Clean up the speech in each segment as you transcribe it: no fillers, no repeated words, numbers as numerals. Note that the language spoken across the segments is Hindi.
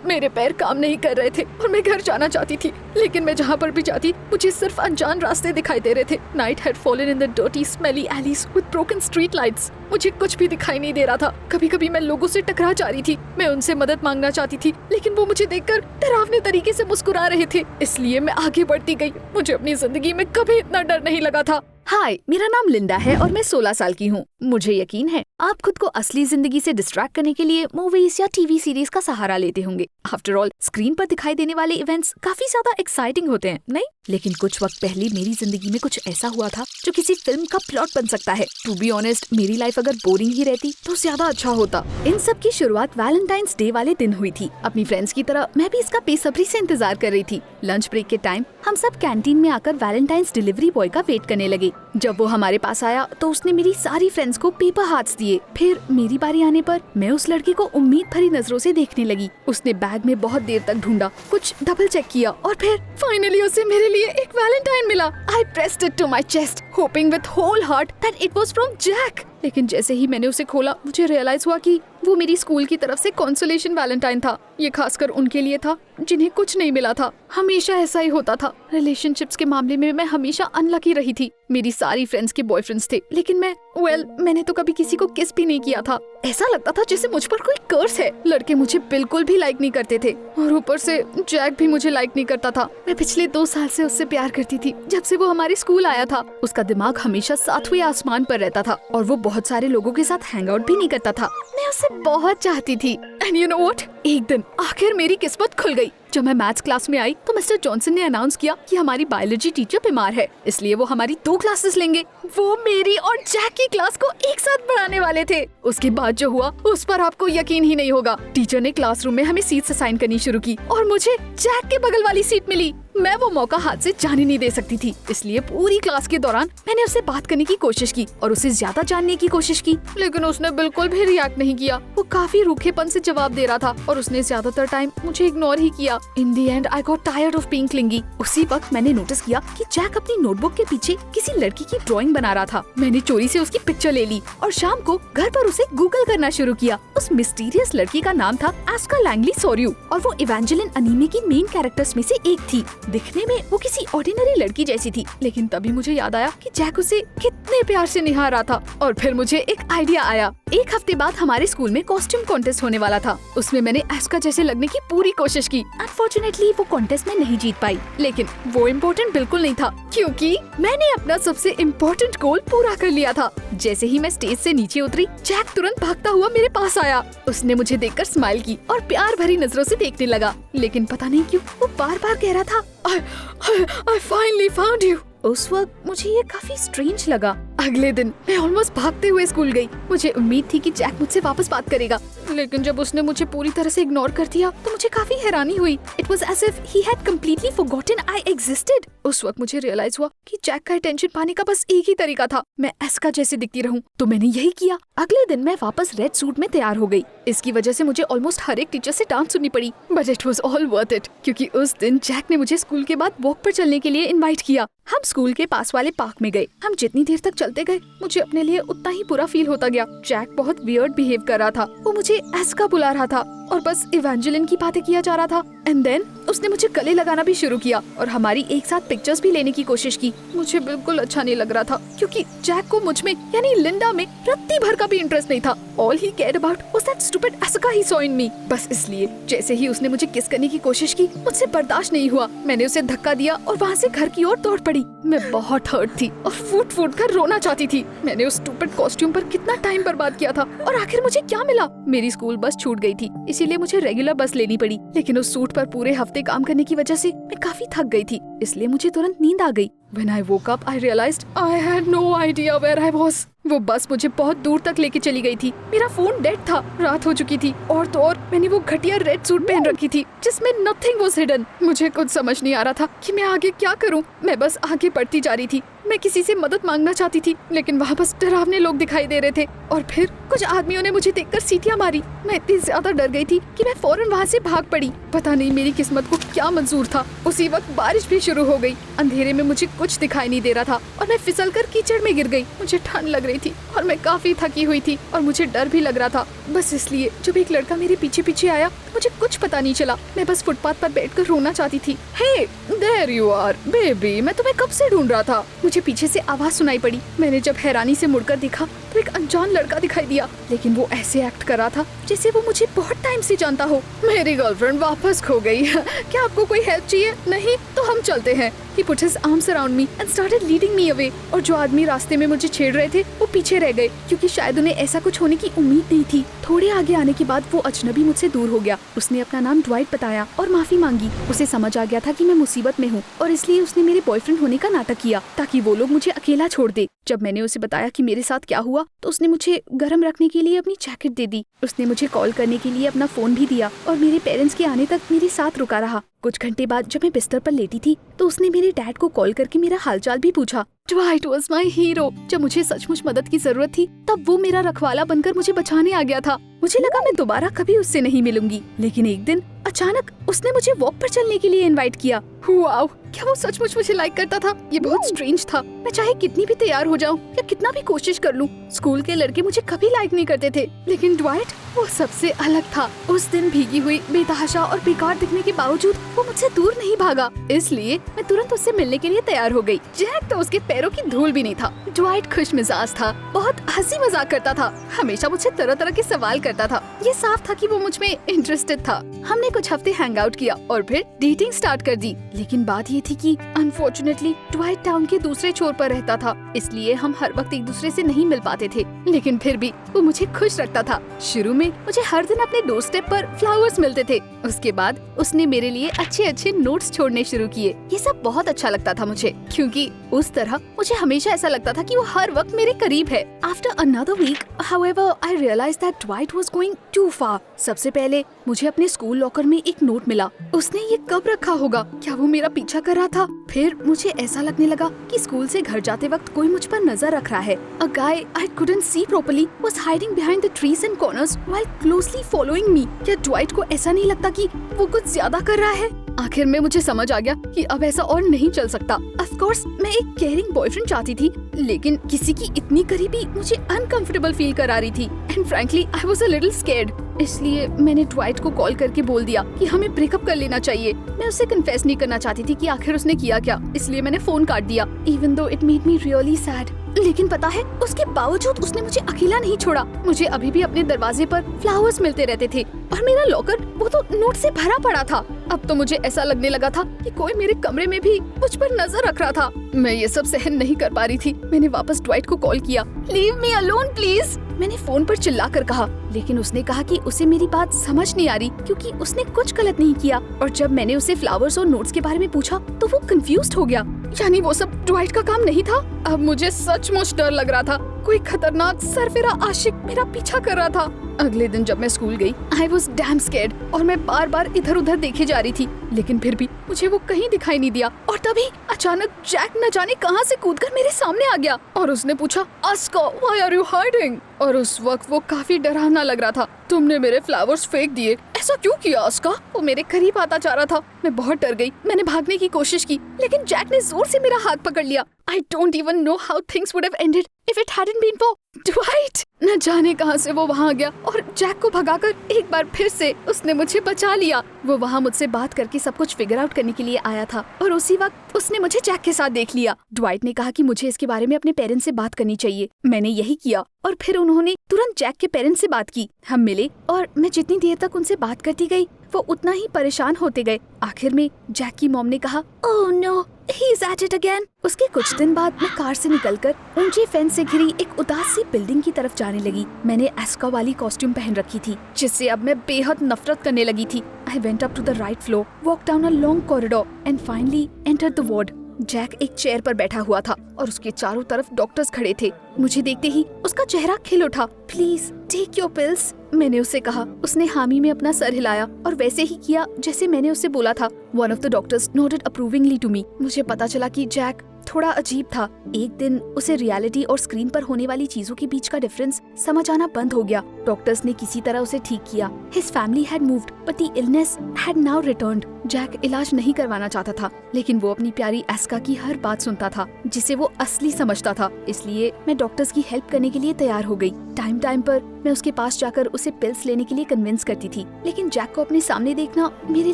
मेरे पैर काम नहीं कर रहे थे और मैं घर जाना चाहती थी, लेकिन मैं जहाँ पर भी जाती मुझे सिर्फ अनजान रास्ते दिखाई दे रहे थे। Night had fallen in the dirty smelly allies with broken street lights. मुझे कुछ भी दिखाई नहीं दे रहा था। कभी कभी मैं लोगों से टकरा जा रही थी। मैं उनसे मदद मांगना चाहती थी, लेकिन वो मुझे देखकर डरावने तरीके से मुस्कुरा रहे थे। इसलिए मैं आगे बढ़ती गई। मुझे अपनी जिंदगी में कभी इतना डर नहीं लगा था। हाय, मेरा नाम लिंडा है और मैं 16 साल की हूँ। मुझे यकीन है आप खुद को असली जिंदगी से डिस्ट्रैक्ट करने के लिए मूवीज या टीवी सीरीज का सहारा लेते होंगे। आफ्टर ऑल, स्क्रीन पर दिखाई देने वाले इवेंट्स काफी ज्यादा एक्साइटिंग होते हैं, नहीं? लेकिन कुछ वक्त पहले मेरी जिंदगी में कुछ ऐसा हुआ था जो किसी फिल्म का प्लॉट बन सकता है। टू बी ऑनेस्ट, मेरी लाइफ अगर बोरिंग ही रहती तो ज्यादा अच्छा होता। इन सब की शुरुआत वैलेंटाइंस डे वाले दिन हुई थी। अपनी फ्रेंड्स की तरह मैं भी इसका बेसब्री से इंतजार कर रही थी। लंच ब्रेक के टाइम हम सब कैंटीन में आकर वैलेंटाइंस डिलीवरी बॉय का वेट करने लगे। जब वो हमारे पास आया तो उसने मेरी सारी फ्रेंड्स को पेपर हार्ट्स दिए। फिर मेरी बारी आने पर मैं उस लड़के को उम्मीद भरी नजरों से देखने लगी। उसने बैग में बहुत देर तक ढूंढा, कुछ डबल चेक किया और फिर फाइनली उसे मेरे लिए एक वैलेंटाइन मिला। I pressed it to my chest, hoping with whole heart that it was from Jack. लेकिन जैसे ही मैंने उसे खोला, मुझे रियलाइज हुआ कि वो मेरी स्कूल की तरफ से कॉन्सोलेशन वैलेंटाइन था। ये खासकर उनके लिए था जिन्हें कुछ नहीं मिला था। हमेशा ऐसा ही होता था। रिलेशनशिप्स के मामले में मैं हमेशा अनलकी रही थी। मेरी सारी फ्रेंड्स के बॉयफ्रेंड्स थे, लेकिन मैंने तो कभी किसी को किस भी नहीं किया था। ऐसा लगता था जैसे मुझ पर कोई कर्स है। लड़के मुझे बिल्कुल भी लाइक नहीं करते थे और ऊपर से जैक भी मुझे लाइक नहीं करता था। मैं पिछले 2 साल से उससे प्यार करती थी, जब से वो हमारे स्कूल आया था। उसका दिमाग हमेशा 7वें आसमान पर रहता था और वो बहुत सारे लोगों के साथ हैंग आउट भी नहीं करता था। मैं उसे बहुत चाहती थी। एंड यू नो व्हाट, एक दिन आखिर मेरी किस्मत खुल गई। जब मैं मैथ्स क्लास में आई तो मिस्टर जॉनसन ने अनाउंस किया कि हमारी बायोलॉजी टीचर बीमार है, इसलिए वो हमारी 2 क्लासेस लेंगे। वो मेरी और जैक की क्लास को एक साथ बढ़ाने वाले थे। उसके बाद जो हुआ उस पर आपको यकीन ही नहीं होगा। टीचर ने क्लासरूम में हमें सीट्स असाइन करनी शुरू की और मुझे जैक के बगल वाली सीट मिली। मैं वो मौका हाथ से जाने नहीं दे सकती थी, इसलिए पूरी क्लास के दौरान मैंने उससे बात करने की कोशिश की और उसे ज्यादा जानने की कोशिश की, लेकिन उसने बिल्कुल भी रिएक्ट नहीं किया। वो काफी रूखेपन से जवाब दे रहा था और उसने ज्यादातर टाइम मुझे इग्नोर ही किया। In the end I got tired of being clingy. उसी वक्त मैंने नोटिस किया कि जैक अपनी नोटबुक के पीछे किसी लड़की की ड्राइंग बना रहा था। मैंने चोरी से उसकी पिक्चर ले ली और शाम को घर पर उसे गूगल करना शुरू किया। उस मिस्टीरियस लड़की का नाम था एस्का लैंगली सोर्यू और वो इवेंजेलिन अनीमे की मेन कैरेक्टर्स में से एक थी। दिखने में वो किसी ऑर्डिनरी लड़की जैसी थी, लेकिन तभी मुझे याद आया कि जैक उसे कितने प्यार से निहार रहा था। और फिर मुझे एक आइडिया आया। एक हफ्ते बाद हमारे स्कूल में कॉस्ट्यूम कॉन्टेस्ट होने वाला था। उसमें मैंने एस्का जैसे लगने की पूरी कोशिश की। अनफॉर्चुनेटली वो कॉन्टेस्ट में नहीं जीत पाई, लेकिन वो इम्पोर्टेंट बिल्कुल नहीं था, क्योंकि मैंने अपना सबसे इम्पोर्टेंट गोल पूरा कर लिया था। जैसे ही मैं स्टेज से नीचे उतरी, जैक तुरंत भागता हुआ मेरे पास आया। उसने मुझे देखकर स्माइल की और प्यार भरी नजरों से देखने लगा, लेकिन पता नहीं क्यों वो बार बार कह रहा था I finally found you। उस वक्त मुझे ये काफी स्ट्रेंज लगा। अगले दिन मैं ऑलमोस्ट भागते हुए स्कूल गई। मुझे उम्मीद थी कि जैक मुझसे वापस बात करेगा, लेकिन जब उसने मुझे पूरी तरह से इग्नोर कर दिया तो मुझे काफी हैरानी हुई। It was as if he had completely forgotten I existed। उस वक्त मुझे रियलाइज हुआ कि जैक का अटेंशन पाने का बस एक ही तरीका था, मैं एस्का जैसे दिखती रहूं। तो मैंने यही किया। अगले दिन मैं वापस रेड सूट में तैयार हो गई। इसकी वजह से मुझे ऑलमोस्ट हर एक टीचर से डांट सुननी पड़ी, but it was all worth it, क्योंकि उस दिन जैक ने मुझे स्कूल के बाद वॉक पर चलने के लिए इनवाइट किया। हम स्कूल के पास वाले पार्क में गए। हम जितनी देर तक चलते गए, मुझे अपने लिए उतना ही बुरा फील होता गया। जैक बहुत वियर्ड बिहेव कर रहा था। वो मुझे एस्का बुला रहा था और बस इवेंजेलिन की बातें किया जा रहा था। एंड देन उसने मुझे गले लगाना भी शुरू किया और हमारी एक साथ पिक्चर्स भी लेने की कोशिश की। मुझे बिल्कुल अच्छा नहीं लग रहा था, क्योंकि जैक को मुझ में यानी लिंडा में रत्ती भर का भी इंटरेस्ट नहीं था। All he cared about was that stupid Asuka he saw in me। बस इसलिए जैसे ही उसने मुझे किस करने की कोशिश की, मुझसे बर्दाश्त नहीं हुआ। मैंने उसे धक्का दिया और वहाँ से घर की ओर दौड़ पड़ी। मैं बहुत हर्ट थी और फूट फूट कर रोना चाहती थी। मैंने उस स्टूपिड कॉस्ट्यूम पर कितना टाइम बर्बाद किया था और आखिर मुझे क्या मिला? मेरी स्कूल बस छूट गई थी, इसीलिए मुझे रेगुलर बस लेनी पड़ी। लेकिन उस सूट पर पूरे हफ्ते काम करने की वजह से मैं काफी थक गई थी, इसलिए मुझे तुरंत नींद आ गई। When I woke up, I realized I had no idea where I was। वो बस मुझे बहुत दूर तक लेके चली गई थी। मेरा फोन डेड था, रात हो चुकी थी और तो और मैंने वो घटिया रेड सूट पहन रखी थी जिसमें नथिंग वाज हिडन। मुझे कुछ समझ नहीं आ रहा था कि मैं आगे क्या करूं। मैं बस आगे बढ़ती जा रही थी। मैं किसी से मदद मांगना चाहती थी, लेकिन वहाँ बस डरावने लोग दिखाई दे रहे थे और फिर कुछ आदमियों ने मुझे देखकर सीटियां मारी। मैं इतनी ज्यादा डर गई थी कि मैं फौरन वहाँ से भाग पड़ी। पता नहीं मेरी किस्मत को क्या मंजूर था। उसी वक्त बारिश भी शुरू शुरू हो गई। अंधेरे में मुझे कुछ दिखाई नहीं दे रहा था और मैं फिसलकर कीचड़ में गिर गई। मुझे ठंड लग रही थी और मैं काफी थकी हुई थी और मुझे डर भी लग रहा था। बस इसलिए जब एक लड़का मेरे पीछे पीछे आया मुझे कुछ पता नहीं चला। मैं बस फुटपाथ पर बैठकर रोना चाहती थी। Hey there you are baby, मैं तुम्हें कब से ढूंढ रहा था। मुझे पीछे से आवाज सुनाई पड़ी। मैंने जब हैरानी से मुड़कर देखा तो एक अनजान लड़का दिखाई दिया, लेकिन वो ऐसे एक्ट कर रहा था जैसे वो मुझे बहुत टाइम से जानता हो। मेरी गर्लफ्रेंड वापस खो गई। क्या आपको कोई हेल्प चाहिए? नहीं तो हम चलते हैं। He put his arms around me and started leading me away। और जो आदमी रास्ते में मुझे छेड़ रहे थे वो पीछे रह गए, क्योंकि शायद उन्हें ऐसा कुछ होने की उम्मीद नहीं थी। थोड़े आगे आने के बाद वो अजनबी मुझसे दूर हो गया। उसने अपना नाम ड्वाइट बताया और माफी मांगी। उसे समझ आ गया था कि मैं मुसीबत में हूँ और इसलिए उसने मेरे बॉयफ्रेंड होने का नाटक किया ताकि वो लोग मुझे अकेला छोड़ दे। जब मैंने उसे बताया कि मेरे साथ क्या हुआ तो उसने मुझे गर्म रखने के लिए अपनी जैकेट दे दी। उसने मुझे कॉल करने के लिए अपना फोन भी दिया और मेरे पेरेंट्स के आने तक मेरे साथ रुका रहा। कुछ घंटे बाद जब मैं बिस्तर पर लेटी थी तो उसने मेरे डैड को कॉल करके मेरा हालचाल भी पूछा। Dwight was my hero. जब मुझे सचमुच मदद की जरूरत थी तब वो मेरा रखवाला बनकर मुझे बचाने आ गया था। मुझे लगा मैं दोबारा कभी उससे नहीं मिलूंगी, लेकिन एक दिन अचानक उसने मुझे वॉक पर चलने के लिए इनवाइट किया। वाओ, क्या वो सचमुच मुझे लाइक करता था? ये बहुत स्ट्रेंज था। मैं चाहे कितनी भी तैयार हो जाऊं या कितना भी कोशिश कर लूं, स्कूल के लड़के मुझे कभी लाइक नहीं करते थे, लेकिन ड्वाइट वो सबसे अलग था। उस दिन भीगी हुई, बेतहाशा और बेकार दिखने के बावजूद वो मुझसे दूर नहीं भागा, इसलिए मैं तुरंत उससे मिलने के लिए तैयार हो गई। जैक तो उसके पैरों की धूल भी नहीं था। ड्वाइट खुश मिजाज था, बहुत हंसी मजाक करता था, हमेशा मुझसे तरह तरह के सवाल करता था। ये साफ था कि वो मुझ में इंटरेस्टेड था। हमने कुछ हफ्ते हैंग आउट किया और फिर डेटिंग स्टार्ट कर दी, लेकिन बात ये थी कि अनफॉर्चुनेटली ड्वाइट टाउन के दूसरे छोर पर रहता था, इसलिए हम हर वक्त एक दूसरे से नहीं मिल पाते थे, लेकिन फिर भी वो मुझे खुश रखता था। शुरू में मुझे हर दिन अपने डोर स्टेप पर फ्लावर्स मिलते थे। उसके बाद उसने मेरे लिए अच्छे अच्छे नोट्स छोड़ने शुरू किए। ये सब बहुत अच्छा लगता था मुझे, क्योंकि उस तरह मुझे हमेशा ऐसा लगता था कि वो हर वक्त मेरे करीब है। After another week, however, I realized that Dwight was going too far। सबसे पहले मुझे अपने स्कूल लॉकर में एक नोट मिला। उसने ये कब रखा होगा? क्या वो मेरा पीछा कर रहा था? फिर मुझे ऐसा लगने लगा कि स्कूल से घर जाते वक्त कोई मुझ पर नजर रख रहा है। A guy I couldn't see properly was hiding behind the trees and corners while closely following me। क्या ड्वाइट को ऐसा नहीं लगता कि वो कुछ ज्यादा कर रहा है? आखिर में मुझे समझ आ गया कि अब ऐसा और नहीं चल सकता। Of course, मैं एक केयरिंग बॉयफ्रेंड चाहती थी, लेकिन किसी की इतनी करीबी मुझे अनकंफर्टेबल फील करा रही थी। And frankly, I was a little scared। इसलिए मैंने ड्वाइट को कॉल करके बोल दिया कि हमें ब्रेकअप कर लेना चाहिए। मैं उससे कन्फेस नहीं करना चाहती थी कि आखिर उसने किया क्या, इसलिए मैंने फोन काट दिया। Even though it made me really sad। लेकिन पता है, उसके बावजूद उसने मुझे अकेला नहीं छोड़ा। मुझे अभी भी अपने दरवाजे पर फ्लावर्स मिलते रहते थे और मेरा लॉकर वो तो नोट से भरा पड़ा था। अब तो मुझे ऐसा लगने लगा था कि कोई मेरे कमरे में भी मुझ पर नजर रख रहा था। मैं ये सब सहन नहीं कर पा रही थी। मैंने वापस ड्वाइट को कॉल किया। लीव मी अलोन प्लीज, मैंने फोन पर चिल्लाकर कहा, लेकिन उसने कहा कि उसे मेरी बात समझ नहीं आ रही क्योंकि उसने कुछ गलत नहीं किया। और जब मैंने उसे फ्लावर्स और नोट्स के बारे में पूछा तो वो कंफ्यूज्ड हो गया, यानी वो सब ड्वाइट का काम नहीं था। अब मुझे सचमुच डर लग रहा था, कोई खतरनाक सरफिरा आशिक मेरा पीछा कर रहा था। अगले दिन जब मैं स्कूल गई, I was damn scared और मैं बार बार इधर उधर देखे जा रही थी, लेकिन फिर भी मुझे वो कहीं दिखाई नहीं दिया। और तभी अचानक जैक न जाने कहां से कूदकर मेरे सामने आ गया और उसने पूछा, Aska, why are you hiding? और उस वक्त वो काफी डरावना लग रहा था। तुमने मेरे फ्लावर्स फेंक दिए, ऐसा क्यों किया आस्का? वो मेरे करीब आता जा रहा था। मैं बहुत डर गई। मैंने भागने की कोशिश की, लेकिन जैक ने जोर से मेरा हाथ पकड़ लिया। I don't even know how things would have ended if it hadn't been for Dwight। न जाने कहां से वो वहां आ गया और जैक को भगाकर एक बार फिर से उसने मुझे बचा लिया। वो वहां मुझसे बात करके सब कुछ फिगर आउट करने के लिए आया था और उसी वक्त उसने मुझे जैक के साथ देख लिया। ड्वाइट ने कहा कि मुझे इसके बारे में अपने पेरेंट्स से बात करनी चाहिए। मैंने यही किया और फिर उन्होंने तुरंत जैक के पेरेंट्स से बात की। हम मिले और मैं जितनी देर तक उनसे बात करती गई वो उतना ही परेशान होते गए। आखिर में जैक की मॉम ने कहा, oh no, he is at it again। उसके कुछ दिन बाद मैं कार से निकलकर ऊंची फेंस से घिरी एक उदास सी बिल्डिंग की तरफ जाने लगी। मैंने एस्का वाली कॉस्ट्यूम पहन रखी थी जिससे अब मैं बेहद नफरत करने लगी थी। I went up to the right floor, walked down a long corridor and finally entered the ward। Jack एक चेयर पर बैठा हुआ था और उसके चारों तरफ डॉक्टर्स खड़े थे। मुझे देखते ही उसका चेहरा खिल उठा। प्लीज टेक योर पिल्स, मैंने उससे कहा। उसने हामी में अपना सर हिलाया और वैसे ही किया जैसे मैंने उससे बोला था। One of the doctors noted approvingly to me. मुझे पता चला कि जैक थोड़ा अजीब था। एक दिन उसे रियलिटी और स्क्रीन पर होने वाली चीजों के बीच का डिफरेंस समझ आना बंद हो गया। डॉक्टर्स ने किसी तरह उसे ठीक किया। His family had moved but the illness had now returned. Jack इलाज नहीं करवाना चाहता था, लेकिन वो अपनी प्यारी एस्का की हर बात सुनता था, जिसे वो असली समझता था। इसलिए मैं डॉक्टर्स की हेल्प करने के लिए तैयार हो गई। टाइम पर मैं उसके पास जाकर उसे पिल्स लेने के लिए कन्विंस करती थी, लेकिन जैक को अपने सामने देखना मेरे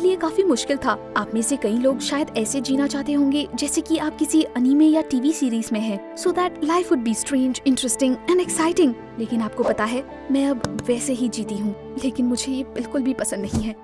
लिए काफी मुश्किल था। आप में से कई लोग शायद ऐसे जीना चाहते होंगे जैसे कि आप किसी एनीमे या टीवी सीरीज में हैं, so that life would be strange, interesting and exciting। लेकिन आपको पता है, मैं अब वैसे ही जीती हूँ, लेकिन मुझे ये बिल्कुल भी पसंद नहीं है।